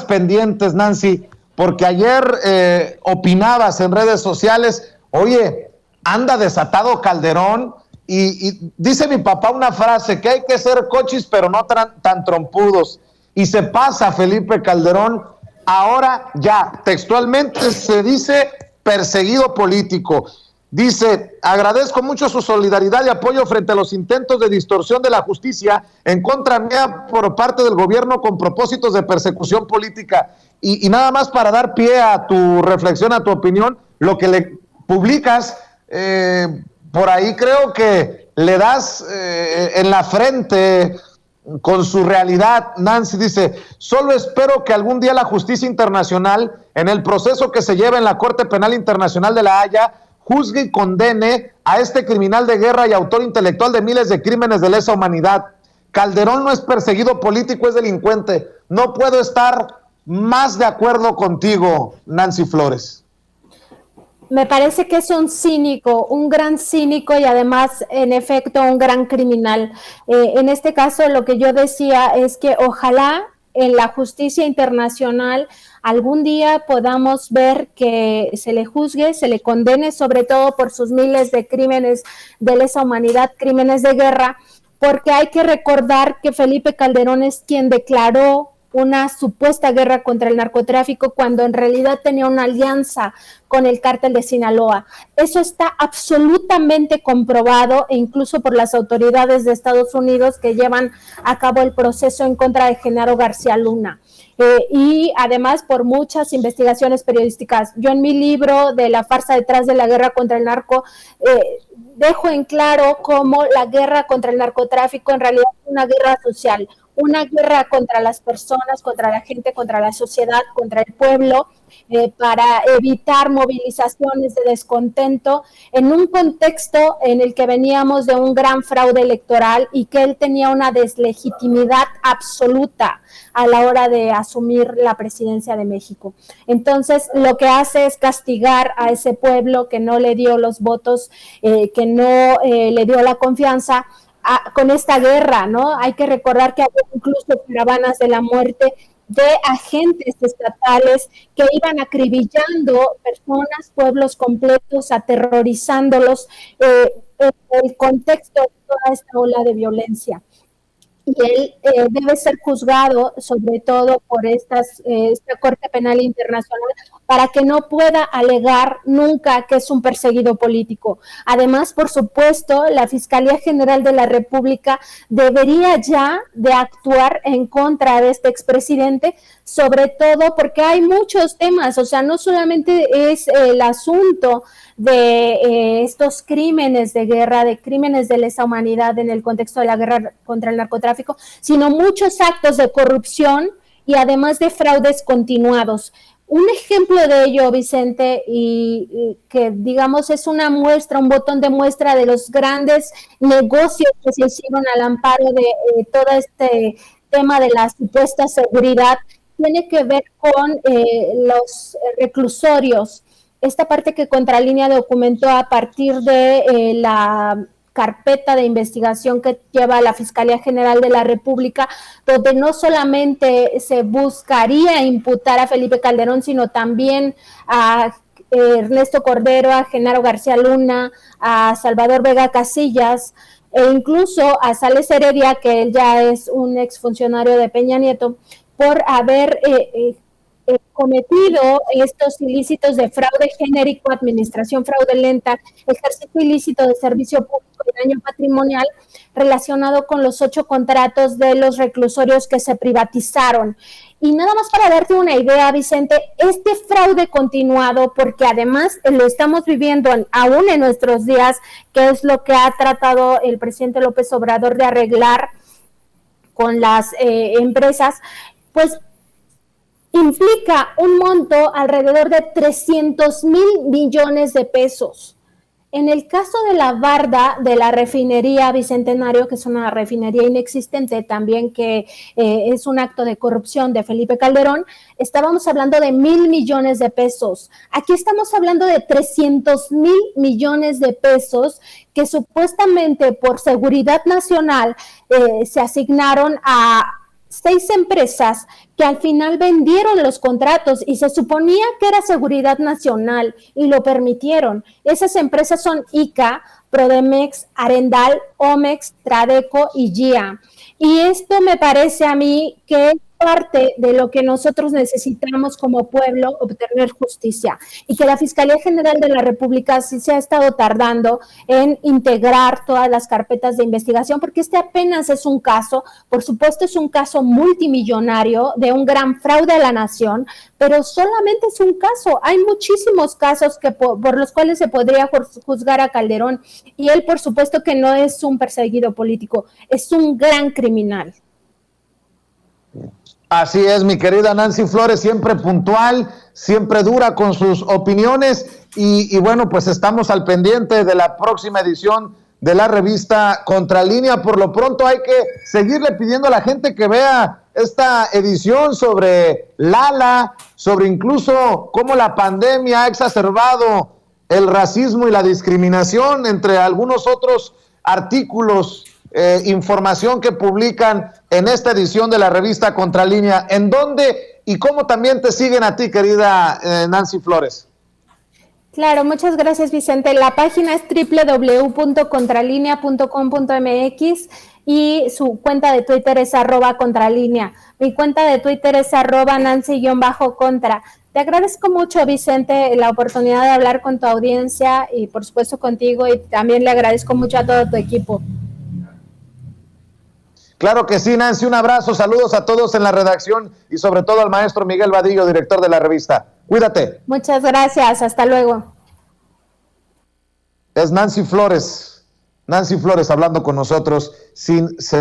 pendientes, Nancy, porque ayer opinabas en redes sociales, oye, anda desatado Calderón, y dice mi papá una frase, que hay que ser cochis, pero no tan trompudos, y se pasa Felipe Calderón, ahora ya, textualmente se dice perseguido político. Dice, agradezco mucho su solidaridad y apoyo frente a los intentos de distorsión de la justicia en contra mía por parte del gobierno con propósitos de persecución política. Y nada más para dar pie a tu reflexión, a tu opinión, lo que le publicas, por ahí creo que le das en la frente con su realidad. Nancy dice, solo espero que algún día la justicia internacional, en el proceso que se lleva en la Corte Penal Internacional de La Haya, juzgue y condene a este criminal de guerra y autor intelectual de miles de crímenes de lesa humanidad. Calderón no es perseguido político, es delincuente. No puedo estar más de acuerdo contigo, Nancy Flores. Me parece que es un cínico, un gran cínico y además, en efecto, un gran criminal. En este caso, lo que yo decía es que ojalá en la justicia internacional algún día podamos ver que se le juzgue, se le condene, sobre todo por sus miles de crímenes de lesa humanidad, crímenes de guerra, porque hay que recordar que Felipe Calderón es quien declaró una supuesta guerra contra el narcotráfico cuando en realidad tenía una alianza con el cártel de Sinaloa. Eso está absolutamente comprobado e incluso por las autoridades de Estados Unidos que llevan a cabo el proceso en contra de Genaro García Luna. Y además por muchas investigaciones periodísticas. Yo en mi libro de La farsa detrás de la guerra contra el narco dejo en claro cómo la guerra contra el narcotráfico en realidad es una guerra social, una guerra contra las personas, contra la gente, contra la sociedad, contra el pueblo, para evitar movilizaciones de descontento en un contexto en el que veníamos de un gran fraude electoral y que él tenía una deslegitimidad absoluta a la hora de asumir la presidencia de México. Entonces, lo que hace es castigar a ese pueblo que no le dio los votos, que no le dio la confianza, con esta guerra, ¿no? Hay que recordar que había incluso caravanas de la muerte de agentes estatales que iban acribillando personas, pueblos completos, aterrorizándolos, en el contexto de toda esta ola de violencia. Y él debe ser juzgado sobre todo por esta Corte Penal Internacional para que no pueda alegar nunca que es un perseguido político. Además, por supuesto, la Fiscalía General de la República debería ya de actuar en contra de este expresidente, sobre todo porque hay muchos temas, o sea, no solamente es el asunto de estos crímenes de guerra, de crímenes de lesa humanidad en el contexto de la guerra contra el narcotráfico, sino muchos actos de corrupción y además de fraudes continuados. Un ejemplo de ello, Vicente, y que digamos es una muestra, un botón de muestra de los grandes negocios que se hicieron al amparo de todo este tema de la supuesta seguridad, tiene que ver con los reclusorios. Esta parte que Contralínea documentó a partir de la carpeta de investigación que lleva la Fiscalía General de la República, donde no solamente se buscaría imputar a Felipe Calderón, sino también a Ernesto Cordero, a Genaro García Luna, a Salvador Vega Casillas, e incluso a Sales Heredia, que él ya es un exfuncionario de Peña Nieto, por haber cometido estos ilícitos de fraude genérico, administración fraudulenta, ejercicio ilícito de servicio público y daño patrimonial relacionado con los 8 contratos de los reclusorios que se privatizaron. Y nada más para darte una idea, Vicente, este fraude continuado, porque además lo estamos viviendo aún en nuestros días, que es lo que ha tratado el presidente López Obrador de arreglar con las empresas, pues implica un monto alrededor de 300,000 millones de pesos. En el caso de la barda de la refinería Bicentenario, que es una refinería inexistente también, que es un acto de corrupción de Felipe Calderón, estábamos hablando de 1,000 millones de pesos. Aquí estamos hablando de 300,000 millones de pesos que supuestamente por seguridad nacional se asignaron a 6 empresas que al final vendieron los contratos y se suponía que era seguridad nacional y lo permitieron. Esas empresas son ICA, Prodemex, Arendal, Omex, Tradeco y GIA. Y esto me parece a mí que es parte de lo que nosotros necesitamos como pueblo, obtener justicia, y que la Fiscalía General de la República sí se ha estado tardando en integrar todas las carpetas de investigación, porque este apenas es un caso, por supuesto es un caso multimillonario de un gran fraude a la nación, pero solamente es un caso. Hay muchísimos casos que por los cuales se podría juzgar a Calderón, y él por supuesto que no es un perseguido político, es un gran criminal. Así es, mi querida Nancy Flores, siempre puntual, siempre dura con sus opiniones y bueno, pues estamos al pendiente de la próxima edición de la revista Contralínea. Por lo pronto hay que seguirle pidiendo a la gente que vea esta edición sobre Lala, sobre incluso cómo la pandemia ha exacerbado el racismo y la discriminación, entre algunos otros artículos, información que publican en esta edición de la revista Contralínea. ¿En dónde y cómo también te siguen a ti, querida Nancy Flores? Claro, muchas gracias, Vicente. La página es www.contralinea.com.mx y su cuenta de Twitter es @contralinea. Mi cuenta de Twitter es @Nancy_contra. Te agradezco mucho, Vicente, la oportunidad de hablar con tu audiencia y por supuesto contigo, y también le agradezco mucho a todo tu equipo. Claro que sí, Nancy, un abrazo, saludos a todos en la redacción y sobre todo al maestro Miguel Vadillo, director de la revista. Cuídate. Muchas gracias, hasta luego. Es Nancy Flores hablando con nosotros sin censura.